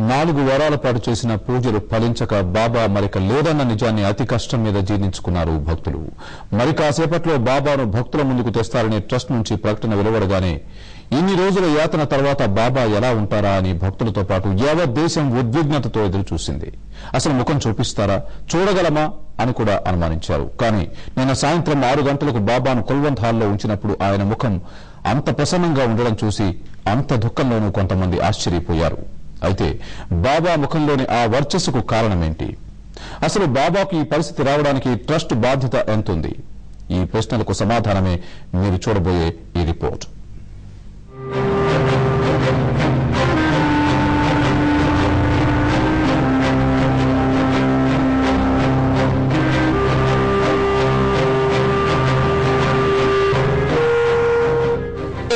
4 వారాల పాటు చేసిన పూజలు ఫలించక బాబా మరిక లేదన్న నిజాన్ని అతి కష్టం మీద జీర్ణించుకున్నారు భక్తులు. మరి కాసేపట్లో బాబాను భక్తుల ముందుకు తెస్తారని ట్రస్ట్ నుంచి ప్రకటన వెలువడగానే ఇన్ని రోజుల యాతన తర్వాత బాబా ఎలా ఉంటారా అని భక్తులతో పాటు యావత్ దేశం ఉద్విగ్నతతో ఎదురుచూసింది. అసలు ముఖం చూపిస్తారా, చూడగలమా అని కూడా అనుమానించారు. కానీ నిన్న సాయంత్రం 6 గంటలకు బాబాను కుల్వంత్ హాల్లో ఉంచినప్పుడు ఆయన ముఖం అంత ప్రసన్నంగా ఉండడం చూసి అంత దుఃఖంలోనూ కొంతమంది ఆశ్చర్యపోయారు. అయితే బాబా ముఖంలోని ఆ వర్చస్సుకు కారణమేంటి? అసలు బాబాకు ఈ పరిస్థితి రావడానికి ట్రస్ట్ బాధ్యత ఎంతుంది? ఈ ప్రశ్నలకు సమాధానమే మీరు చూడబోయే ఈ రిపోర్ట్.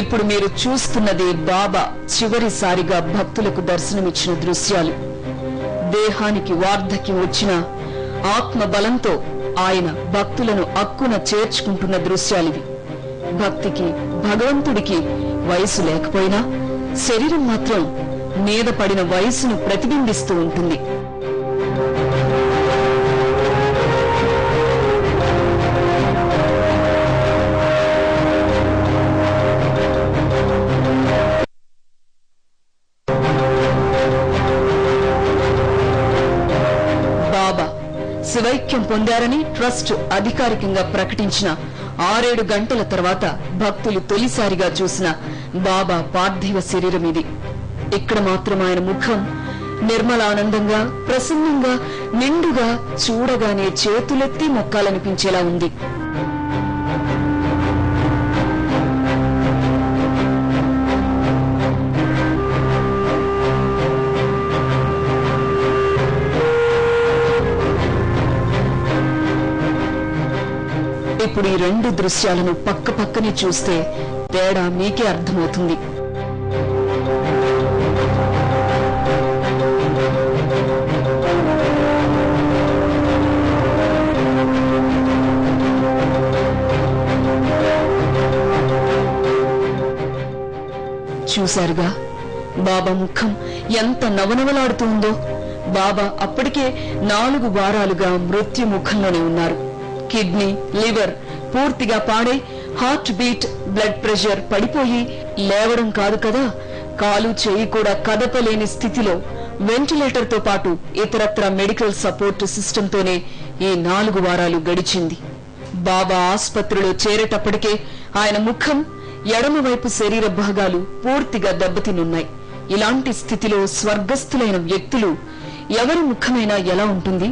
ఇప్పుడు మీరు చూస్తున్నది బాబా చివరిసారిగా భక్తులకు దర్శనమిచ్చిన దృశ్యాలు. దేహానికి వార్ధక్యం వచ్చిన ఆత్మ బలంతో ఆయన భక్తులను అక్కున చేర్చుకుంటున్న దృశ్యాలివి. భక్తికి భగవంతుడికి వయసు లేకపోయినా శరీరం మాత్రం మీద పడిన వయసును ప్రతిబింబిస్తూ ఉంటుంది. శివైక్యం పొందారని ట్రస్ట్ అధికారికంగా ప్రకటించిన 6-7 గంటల తర్వాత భక్తులు తొలిసారిగా చూసిన బాబా పార్థివ శరీరం ఇది. ఇక్కడ మాత్రం ఆయన ముఖం నిర్మలానందంగా, ప్రసన్నంగా, నిండుగా, చూడగానే చేతులెత్తి మొక్కాలనిపించేలా ఉంది. ఇప్పుడు ఈ 2 దృశ్యాలను పక్క పక్కనే చూస్తే తేడా మీకే అర్థమవుతుంది. చూశారుగా బాబా ముఖం ఎంత నవనవలాడుతూ ఉందో. బాబా అప్పటికే 4 వారాలుగా మృత్యు ముఖంలోనే ఉన్నారు. కిడ్నీ, లివర్ పూర్తిగా పాడై హార్ట్ బీట్, బ్లడ్ ప్రెషర్ పడిపోయి లేవడం కాదు కదా, కాలు చేయి కూడా కదపలేని స్థితిలో వెంటిలేటర్ తో పాటు ఇతరత్ర మెడికల్ సపోర్ట్ సిస్టమ్ తోనే ఈ 4 వారాలు గడిచింది. బాబా ఆసుపత్రిలో చేరేటప్పటికే ఆయన ముఖం, ఎడమవైపు శరీర భాగాలు పూర్తిగా దెబ్బతినున్నాయి. ఇలాంటి స్థితిలో స్వర్గస్థులైన వ్యక్తులు ఎవరి ముఖమైనా ఎలా ఉంటుంది?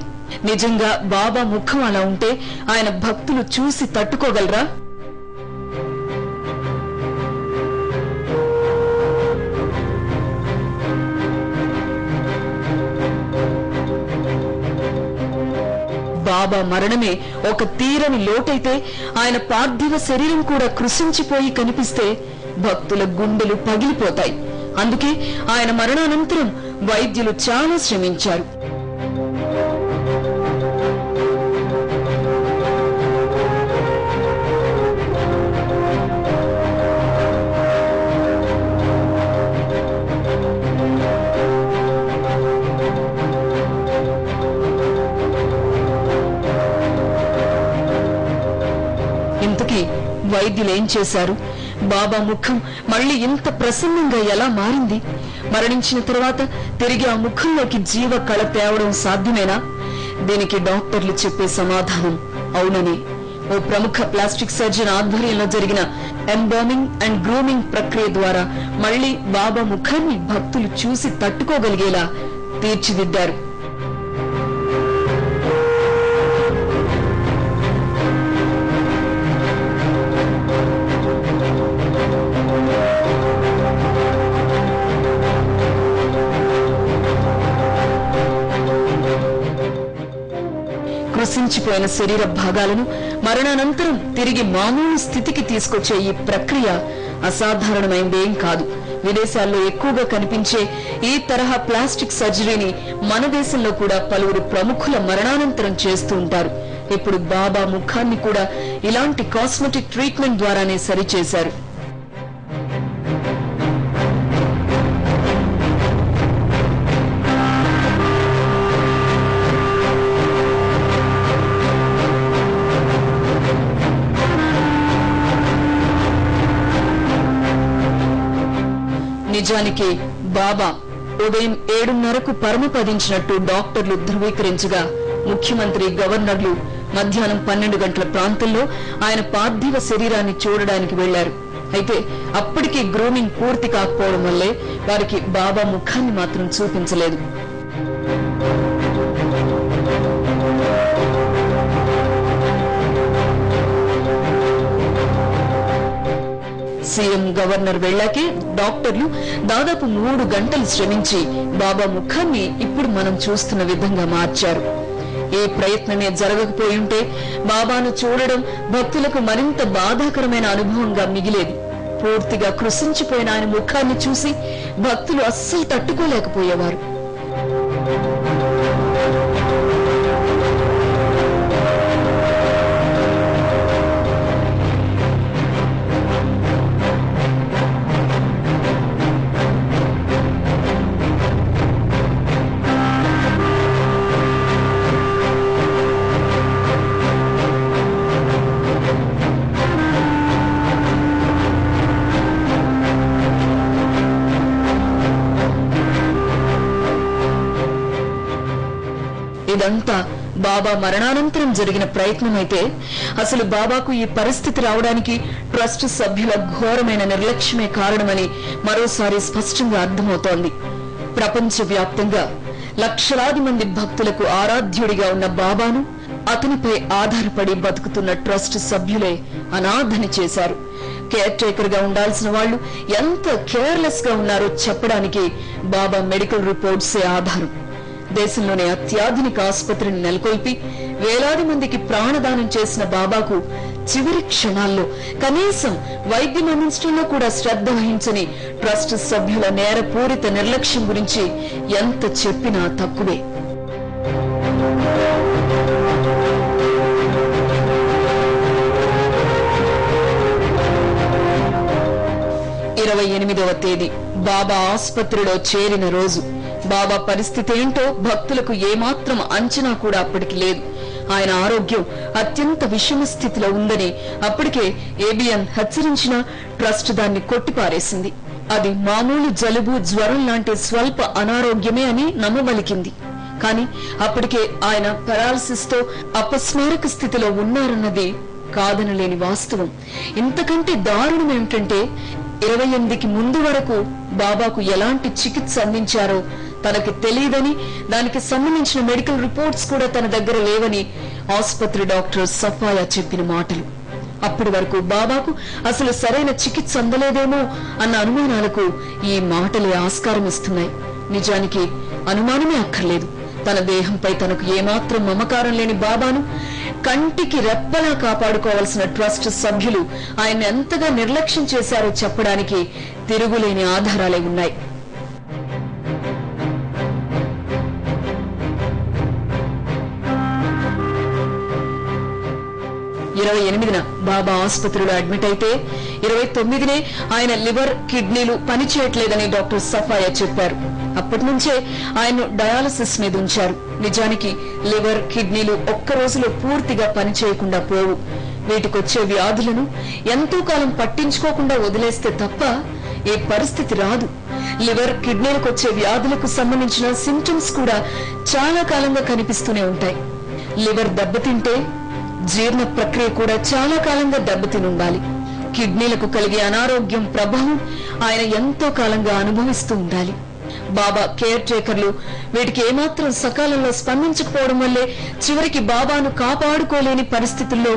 నిజంగా బాబా ముఖం అలా ఉంటే ఆయన భక్తులు చూసి తట్టుకోగలరా? బాబా మరణమే ఒక తీరని లోటైతే ఆయన పార్థివ శరీరం కూడా కృశించిపోయి కనిపిస్తే భక్తుల గుండెలు పగిలిపోతాయి. అందుకే ఆయన మరణానంతరం వైద్యులు చాలా శ్రమించారు. ఇంతకీ వైద్యులేం చేశారు? బాబా ముఖం మళ్లీ ఇంత ప్రసన్నంగా ఎలా మారింది? మరణించిన తర్వాత తిరిగి ఆ ముఖంలోకి జీవ కళ తేవడం సాధ్యమేనా? దీనికి డాక్టర్లు చెప్పే సమాధానం అవునని. ఓ ప్రముఖ ప్లాస్టిక్ సర్జన్ ఆధ్వర్యంలో జరిగిన ఎంబామింగ్ అండ్ గ్రూమింగ్ ప్రక్రియ ద్వారా మళ్లీ బాబా ముఖాన్ని భక్తులు చూసి తట్టుకోగలిగేలా తీర్చిదిద్దారు. కృశించిపోయిన శరీర భాగాలను మరణానంతరం తిరిగి మామూలు స్థితికి తీసుకొచ్చే ఈ ప్రక్రియ అసాధారణమైందేం కాదు. విదేశాల్లో ఎక్కువగా కనిపించే ఈ తరహా ప్లాస్టిక్ సర్జరీని మన దేశంలో కూడా పలువురు ప్రముఖుల మరణానంతరం చేస్తూ ఉంటారు. ఇప్పుడు బాబా ముఖాన్ని కూడా ఇలాంటి కాస్మెటిక్ ట్రీట్మెంట్ ద్వారానే సరిచేశారు. నిజానికి బాబా ఉదయం 7:30కు పరమపదించినట్టు డాక్టర్లు ధృవీకరించగా ముఖ్యమంత్రి గవర్నర్లు మధ్యాహ్నం 12 గంటల ప్రాంతంలో ఆయన పార్థివ శరీరాన్ని చూడడానికి వెళ్లారు. అయితే అప్పటికి గ్రూమింగ్ పూర్తి కాకపోవడం వల్లే వారికి బాబా ముఖాన్ని మాత్రం చూపించలేదు. సీఎం గవర్నర్ వెళ్లాకే డాక్టర్లు దాదాపు 3 గంటలు శ్రమించి బాబా ముఖాన్ని ఇప్పుడు మనం చూస్తున్న విధంగా మార్చారు. ఏ ప్రయత్నమే జరగకపోయుంటే బాబాను చూడడం భక్తులకు మరింత బాధాకరమైన అనుభవంగా మిగిలేది. పూర్తిగా కృశించిపోయిన ఆయన ముఖాన్ని చూసి భక్తులు అస్సలు తట్టుకోలేకపోయేవారు. ఇదంతా బాబా మరణానంతరం జరిగిన ప్రయత్నమైతే అసలు బాబాకు ఈ పరిస్థితి రావడానికి ట్రస్ట్ సభ్యుల ఘోరమైన నిర్లక్ష్యమే కారణమని మరోసారి స్పష్టంగా అర్థమవుతోంది. ప్రపంచవ్యాప్తంగా లక్షలాది మంది భక్తులకు ఆరాధ్యుడిగా ఉన్న బాబాను అతనిపై ఆధారపడి బతుకుతున్న ట్రస్ట్ సభ్యులే అనాథని చేశారు. కేర్ టేకర్ గా ఉండాల్సిన వాళ్లు ఎంత కేర్లెస్ గా ఉన్నారో చెప్పడానికి బాబా మెడికల్ రిపోర్ట్సే ఆధారం. దేశంలోని అత్యాధునిక ఆసుపత్రిని నెలకొల్పి వేలాది మందికి ప్రాణదానం చేసిన బాబాకు చివరి క్షణాల్లో కనీసం వైద్యం అందించడంలో కూడా శ్రద్ధ వహించని ట్రస్ట్ సభ్యుల నేరపూరిత నిర్లక్ష్యం గురించి ఎంత చెప్పినా తక్కువే. ఇరవై 28వ తేదీ బాబా ఆసుపత్రిలో చేరిన రోజు. బాబా పరిస్థితి ఏంటో భక్తులకు ఏమాత్రం అంచనా కూడా అప్పటికి లేదు. ఆయన ఆరోగ్యం అత్యంత విషమ స్థితిలో ఉందని అప్పటికే ఏబిఎన్ హెచ్చరించిన ట్రస్ట్ దాన్ని కొట్టిపారేసింది. అది మామూలు జలుబు జ్వరం లాంటి స్వల్ప అనారోగ్యమే అని నమ్మబలికింది. కానీ అప్పటికే ఆయన పెరాలసిస్ తో అపస్మారక స్థితిలో ఉన్నారన్నది కాదనలేని వాస్తవం. ఇంతకంటే దారుణం ఏమిటంటే 28కి ముందు వరకు బాబాకు ఎలాంటి చికిత్స అందించారో తనకి తెలియదని, దానికి సంబంధించిన మెడికల్ రిపోర్ట్స్ కూడా తన దగ్గర లేవని ఆసుపత్రి డాక్టర్ సఫాయా చెప్పిన మాటలు. అప్పటి వరకు బాబాకు అసలు సరైన చికిత్స అందలేదేమో అన్న అనుమానాలకు ఈ మాటలే ఆస్కారం ఇస్తున్నాయి. నిజానికి అనుమానమే అక్కర్లేదు. తన దేహంపై తనకు ఏమాత్రం మమకారం లేని బాబాను కంటికి రెప్పలా కాపాడుకోవాల్సిన ట్రస్ట్ సభ్యులు ఆయన ఎంతగా నిర్లక్ష్యం చేశారో చెప్పడానికి తిరుగులేని ఆధారాలే ఉన్నాయి. ఇరవై 28న బాబా ఆసుపత్రిలో అడ్మిట్ అయితే 29నే ఆయన లివర్, కిడ్నీలు పనిచేయట్లేదని డాక్టర్ సఫాయా చెప్పారు. అప్పటి నుంచే ఆయన్ను డయాలసిస్ మీద ఉంచారు. నిజానికి లివర్, కిడ్నీలు ఒక్క రోజులో పూర్తిగా పనిచేయకుండా పోవు. వీటికొచ్చే వ్యాధులను ఎంతో కాలం పట్టించుకోకుండా వదిలేస్తే తప్ప ఏ పరిస్థితి రాదు. లివర్, కిడ్నీలకొచ్చే వ్యాధులకు సంబంధించిన సింప్టమ్స్ కూడా చాలా కాలంగా కనిపిస్తూనే ఉంటాయి. లివర్ దెబ్బతింటే జీర్ణ ప్రక్రియ కూడా చాలా కాలంగా దెబ్బతినుండాలి. కిడ్నీలకు కలిగే అనారోగ్యం ప్రభావం ఆయన ఎంతో కాలంగా అనుభవిస్తూ ఉండాలి. బాబా కేర్ టేకర్లు వీటికి ఏమాత్రం సకాలంలో స్పందించకపోవడం వల్లే చివరికి బాబాను కాపాడుకోలేని పరిస్థితుల్లో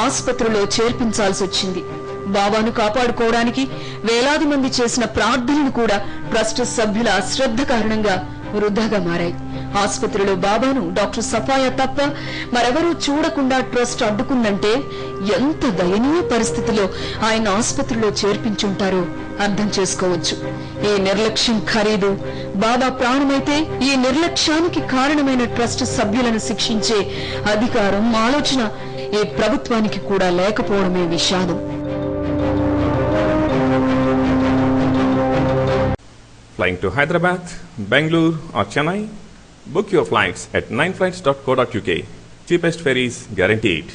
ఆసుపత్రిలో చేర్పించాల్సి వచ్చింది. బాబాను కాపాడుకోవడానికి వేలాది మంది చేసిన ప్రార్థనలు కూడా ట్రస్ట్ సభ్యుల అశ్రద్ధ కారణంగా వృధాగా మారాయి. ఆసుపత్రిలో బాబాను డాక్టర్ సఫాయా తప్ప మరెవరూ చూడకుండా ట్రస్ట్ అడ్డుకుందంటే ఎంత దయనీయ పరిస్థితిలో ఆయన ఆసుపత్రిలో చేర్పించుంటారో అర్థం చేసుకోవచ్చు. ఈ నిర్లక్ష్యం ఖరీదు బాబా ప్రాణమైతే ఈ నిర్లక్ష్యానికి కారణమైన ట్రస్ట్ సభ్యులను శిక్షించే అధికారం, ఆలోచన ఏ ప్రభుత్వానికి కూడా లేకపోవడమే విషాదం. Flying to Hyderabad, Bangalore or Chennai? Book your flights at 9flights.co.uk. Cheapest ferries guaranteed.